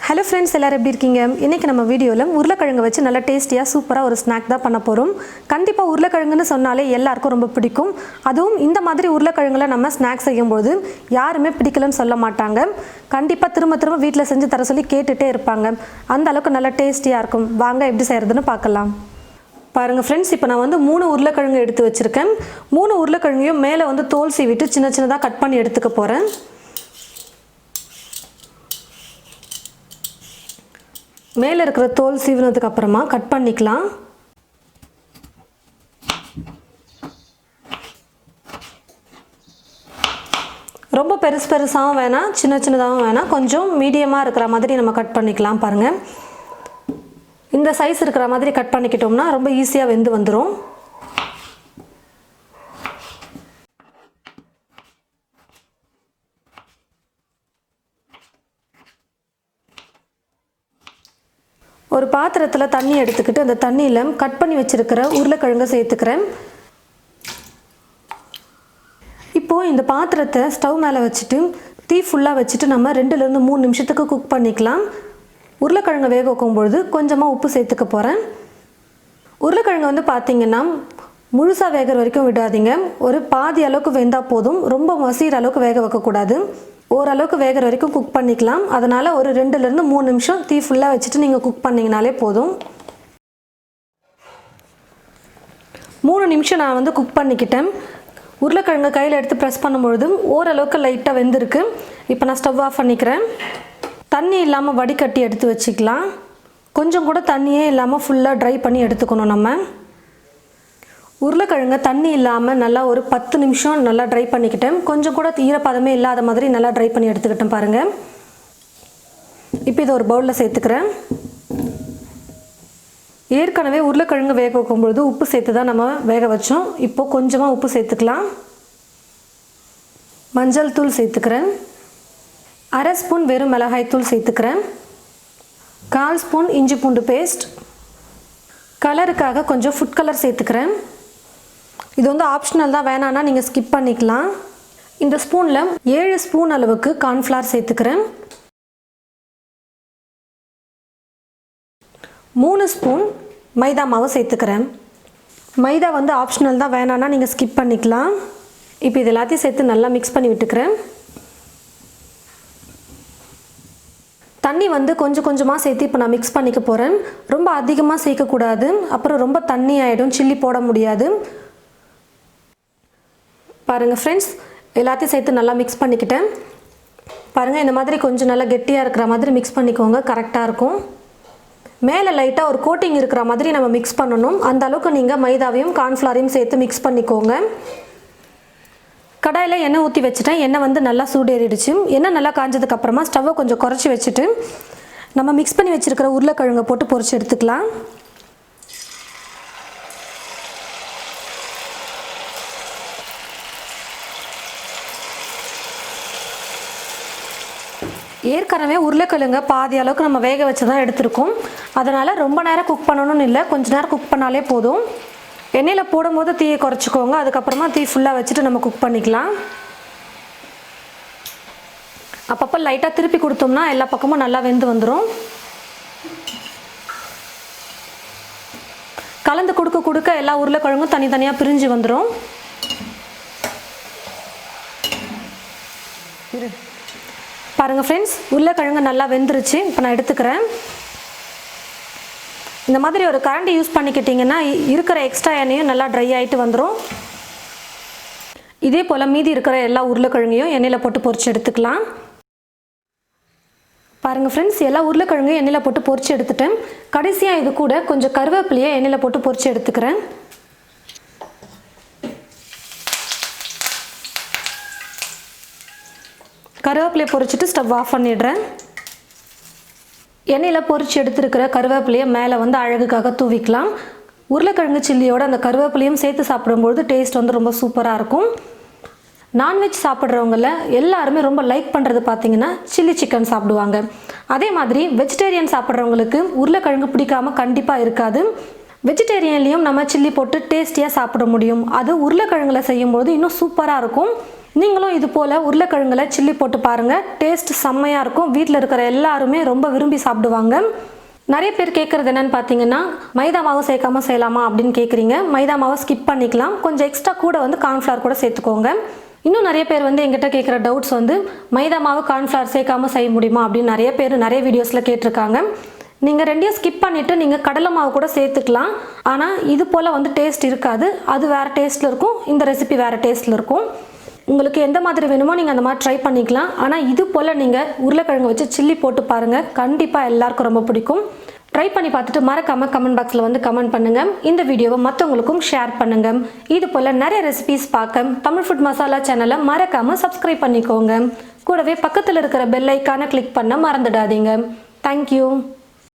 Hello friends, எல்லாரும் எப்படி இருக்கீங்க? இன்னைக்கு நம்ம வீடியோல உருளைக்கிழங்கு வச்சு நல்ல டேஸ்டியா சூப்பரா ஒரு ஸ்நாக் தான் பண்ண போறோம். கண்டிப்பா உருளைக்கிழங்குன்னு சொன்னாலே எல்லாருக்கும் ரொம்ப பிடிக்கும். அதுவும் இந்த மாதிரி உருளைக்கிழங்குல நம்ம ஸ்நாக்ஸ் செய்யும்போது யாருமே பிடிக்கலன்னு சொல்ல மாட்டாங்க. கண்டிப்பா திரும்ப வீட்ல செஞ்சு தர சொல்லி கேட்டுட்டே இருப்பாங்க. அந்த அளவுக்கு நல்ல டேஸ்டியா இருக்கும். வாங்க எப்படி செய்யறதுன்னு பார்க்கலாம். பாருங்க ஃப்ரெண்ட்ஸ், இப்போ நான் வந்து 3 உருளைக்கிழங்கு எடுத்து வச்சிருக்கேன். 3 உருளைக்கிழங்கையும் மேலே வந்து தோல் சீவிட்டு சின்னதா கட் பண்ணி எடுத்துக்க போறேன். மேலே இருக்கிற தோல் சீவினதுக்கு அப்புறமா கட் பண்ணிக்கலாம். ரொம்ப பெருசாகவும் வேணாம், சின்னதாகவும் வேணாம், கொஞ்சம் மீடியமாக இருக்கிற மாதிரி நம்ம கட் பண்ணிக்கலாம். பாருங்கள், இந்த சைஸ் இருக்கிற மாதிரி கட் பண்ணிக்கிட்டோம்னா ரொம்ப ஈஸியாக வெந்து வந்துடும். ஒரு பாத்திரத்தில் தண்ணி எடுத்துக்கிட்டு அந்த தண்ணியில் கட் பண்ணி வச்சிருக்கிற உருளைக்கிழங்கை சேர்த்துக்கிறேன். இப்போது இந்த பாத்திரத்தை ஸ்டவ் மேலே வச்சுட்டு தீ ஃபுல்லாக வச்சுட்டு நம்ம 2லேருந்து 3 நிமிஷத்துக்கு குக் பண்ணிக்கலாம். உருளைக்கிழங்கை வேக வைக்கும்பொழுது கொஞ்சமாக உப்பு சேர்த்துக்க போகிறேன். உருளைக்கிழங்கு வந்து பார்த்திங்கன்னா முழுசாக வேகிற வரைக்கும் விடாதீங்க. ஒரு பாதி அளவுக்கு வெந்தால் போதும், ரொம்ப மசிகிற அளவுக்கு வேக வைக்கக்கூடாது. ஓரளவுக்கு வேகிற வரைக்கும் குக் பண்ணிக்கலாம். அதனால் ஒரு 2லேருந்து 3 நிமிஷம் தீ ஃபுல்லாக வச்சுட்டு நீங்கள் குக் பண்ணிங்கனாலே போதும். 3 நிமிஷம் நான் வந்து குக் பண்ணிக்கிட்டேன். உருளைக்கிழங்கு கையில் எடுத்து ப்ரெஸ் பண்ணும்பொழுது ஓரளவுக்கு லைட்டாக வெந்திருக்கு. இப்போ நான் ஸ்டவ் ஆஃப் பண்ணிக்கிறேன். தண்ணி இல்லாமல் வடிகட்டி எடுத்து வச்சுக்கலாம். கொஞ்சம் கூட தண்ணியே இல்லாமல் ஃபுல்லாக ட்ரை பண்ணி எடுத்துக்கணும். நம்ம உருளைக்கிழங்க தண்ணி இல்லாமல் நல்லா ஒரு 10 நிமிஷம் நல்லா ட்ரை பண்ணிக்கிட்டேன். கொஞ்சம் கூட ஈரப்பதமே இல்லாத மாதிரி நல்லா ட்ரை பண்ணி எடுத்துக்கிட்டேன். பாருங்கள், இப்போ இதை ஒரு பவுலில் சேர்த்துக்கிறேன். ஏற்கனவே உருளைக்கிழங்கு வேக வைக்கும்பொழுது உப்பு சேர்த்து தான் நம்ம வேக வச்சோம். இப்போது கொஞ்சமாக உப்பு சேர்த்துக்கலாம். மஞ்சள் தூள் சேர்த்துக்கிறேன். 1/2 ஸ்பூன் வெறும் மிளகாய் தூள் சேர்த்துக்கிறேன். 1/4 ஸ்பூன் இஞ்சி பூண்டு பேஸ்ட். கலருக்காக கொஞ்சம் ஃபுட் கலர் சேர்த்துக்கிறேன். இது வந்து ஆப்ஷனல் தான், வேணான்னா நீங்கள் ஸ்கிப் பண்ணிக்கலாம். இந்த ஸ்பூனில் 7 ஸ்பூன் அளவுக்கு கார்ன்ஃப்ளவர் சேர்த்துக்கிறேன். 3 ஸ்பூன் மைதா மாவு சேர்த்துக்கிறேன். மைதா வந்து ஆப்ஷனல் தான், வேணான்னா நீங்கள் ஸ்கிப் பண்ணிக்கலாம். இப்போ இது எல்லாத்தையும் சேர்த்து நல்லா மிக்ஸ் பண்ணி விட்டுக்கிறேன். தண்ணி வந்து கொஞ்சமாக சேர்த்து இப்போ நான் மிக்ஸ் பண்ணிக்க போகிறேன். ரொம்ப அதிகமாக சேர்க்கக்கூடாது, அப்புறம் ரொம்ப தண்ணி ஆகிடும், சில்லி போட முடியாது. பாருங்கள் ஃப்ரெண்ட்ஸ், எல்லாத்தையும் சேர்த்து நல்லா மிக்ஸ் பண்ணிக்கிட்டேன். பாருங்கள், இந்த மாதிரி கொஞ்சம் நல்லா கெட்டியாக இருக்கிற மாதிரி மிக்ஸ் பண்ணிக்கோங்க, கரெக்டாக இருக்கும். மேலே லைட்டாக ஒரு கோட்டிங் இருக்கிற மாதிரி நம்ம மிக்ஸ் பண்ணணும். அந்த அளவுக்கு நீங்கள் மைதாவையும் கார்ன்ஃப்ளவரையும் சேர்த்து மிக்ஸ் பண்ணிக்கோங்க. கடாயில் எண்ணெய் ஊற்றி வச்சுட்டேன். எண்ணெய் வந்து நல்லா சூடேறிடுச்சு. எண்ணெய் நல்லா காஞ்சதுக்கப்புறமா ஸ்டவ்வை கொஞ்சம் குறைச்சி வச்சுட்டு நம்ம மிக்ஸ் பண்ணி வச்சுருக்கிற உருளைக்கிழங்கை போட்டு பொரிச்சு எடுத்துக்கலாம். ஏற்கனவே உருளைக்கிழங்க பாதி அளவுக்கு நம்ம வேக வச்சு தான் எடுத்துருக்கோம். அதனால் ரொம்ப நேரம் குக் பண்ணணும்னு இல்லை, கொஞ்சம் நேரம் குக் பண்ணாலே போதும். எண்ணெயில் போடும்போது தீயை குறைச்சிக்கோங்க. அதுக்கப்புறமா தீ ஃபுல்லாக வச்சுட்டு நம்ம குக் பண்ணிக்கலாம். அப்பப்போ லைட்டாக திருப்பி கொடுத்தோம்னா எல்லா பக்கமும் நல்லா வெந்து வந்துடும். கலந்து கொடுக்க எல்லா உருளைக்கிழங்கும் தனித்தனியாக பிரிஞ்சு வந்துடும். பாருங்கள் ஃப்ரெண்ட்ஸ், உருளைக்கிழங்கு நல்லா வெந்துருச்சு. இப்போ நான் எடுத்துக்கிறேன். இந்த மாதிரி ஒரு கரண்டி யூஸ் பண்ணிக்கிட்டிங்கன்னா இருக்கிற எக்ஸ்ட்ரா எண்ணெயும் நல்லா ட்ரை ஆகிட்டு வந்துடும். இதே போல் மீதி இருக்கிற எல்லா உருளைக்கிழங்கையும் எண்ணெயில் போட்டு பொரிச்சு எடுத்துக்கலாம். பாருங்கள் ஃப்ரெண்ட்ஸ், எல்லா உருளைக்கிழங்கையும் எண்ணெயில் போட்டு பொரிச்சு எடுத்துட்டேன். கடைசியாக இது கூட கொஞ்சம் கருவேப்பிலையை எண்ணெயில் போட்டு பொரிச்சு எடுத்துக்கிறேன். கருவேப்பிலையை பொரிச்சிட்டு ஸ்டவ் ஆஃப் பண்ணிடுறேன். எண்ணெயில் பொரிச்சு எடுத்துருக்கிற கருவேப்பிலையை மேலே வந்து அழகுக்காக தூவிக்கலாம். உருளைக்கிழங்கு சில்லியோட அந்த கருவேப்பிலையும் சேர்த்து சாப்பிடும்போது டேஸ்ட் வந்து ரொம்ப சூப்பராக இருக்கும். நான்வெஜ் சாப்பிட்றவங்கள எல்லாருமே ரொம்ப லைக் பண்ணுறது பார்த்திங்கன்னா சில்லி சிக்கன் சாப்பிடுவாங்க. அதே மாதிரி வெஜிடேரியன் சாப்பிட்றவங்களுக்கு உருளைக்கிழங்கு பிடிக்காமல் கண்டிப்பாக இருக்காது. வெஜிடேரியன்லேயும் நம்ம சில்லி போட்டு டேஸ்டியாக சாப்பிட முடியும். அது உருளைக்கிழங்குல செய்யும்போது இன்னும் சூப்பராக இருக்கும். நீங்களும் இது போல் உருளைக்கிழங்குல சில்லி போட்டு பாருங்கள், டேஸ்ட் செம்மையாக இருக்கும். வீட்டில் இருக்கிற எல்லாருமே ரொம்ப விரும்பி சாப்பிடுவாங்க. நிறைய பேர் கேட்குறது என்னென்னு பார்த்தீங்கன்னா, மைதா மாவு சேர்க்காமல் செய்யலாமா அப்படின்னு கேட்குறீங்க. மைதா மாவை ஸ்கிப் பண்ணிக்கலாம், கொஞ்சம் எக்ஸ்ட்ரா கூட வந்து கார்ன்ஃப்ளவர் கூட சேர்த்துக்கோங்க. இன்னும் நிறைய பேர் வந்து எங்கிட்ட கேட்குற டவுட்ஸ் வந்து மைதா மாவு கார்ன்ஃப்ளவர் சேர்க்காமல் செய்ய முடியுமா அப்படின்னு நிறைய பேர் நிறைய வீடியோஸில் கேட்டிருக்காங்க. நீங்கள் ரெண்டையும் ஸ்கிப் பண்ணிவிட்டு நீங்கள் கடலை மாவு கூட சேர்த்துக்கலாம். ஆனால் இது போல் வந்து டேஸ்ட் இருக்காது, அது வேறு டேஸ்ட்டில் இருக்கும், இந்த ரெசிபி வேறு டேஸ்ட்டில் இருக்கும். உங்களுக்கு எந்த மாதிரி வேணுமோ நீங்கள் அந்த மாதிரி ட்ரை பண்ணிக்கலாம். ஆனால் இது போல் நீங்கள் உருளைக்கிழங்கு வச்சு சில்லி போட்டு பாருங்கள், கண்டிப்பாக எல்லாருக்கும் ரொம்ப பிடிக்கும். ட்ரை பண்ணி பார்த்துட்டு மறக்காமல் கமெண்ட் பாக்ஸில் வந்து கமெண்ட் பண்ணுங்கள். இந்த வீடியோவை மற்றவங்களுக்கும் ஷேர் பண்ணுங்கள். இது போல் நிறைய ரெசிபிஸ் பார்க்க தமிழ் ஃபுட் மசாலா சேனலை மறக்காமல் சப்ஸ்கிரைப் பண்ணிக்கோங்க. கூடவே பக்கத்தில் இருக்கிற பெல் ஐக்கானை கிளிக் பண்ண மறந்துடாதீங்க. தேங்க்யூ.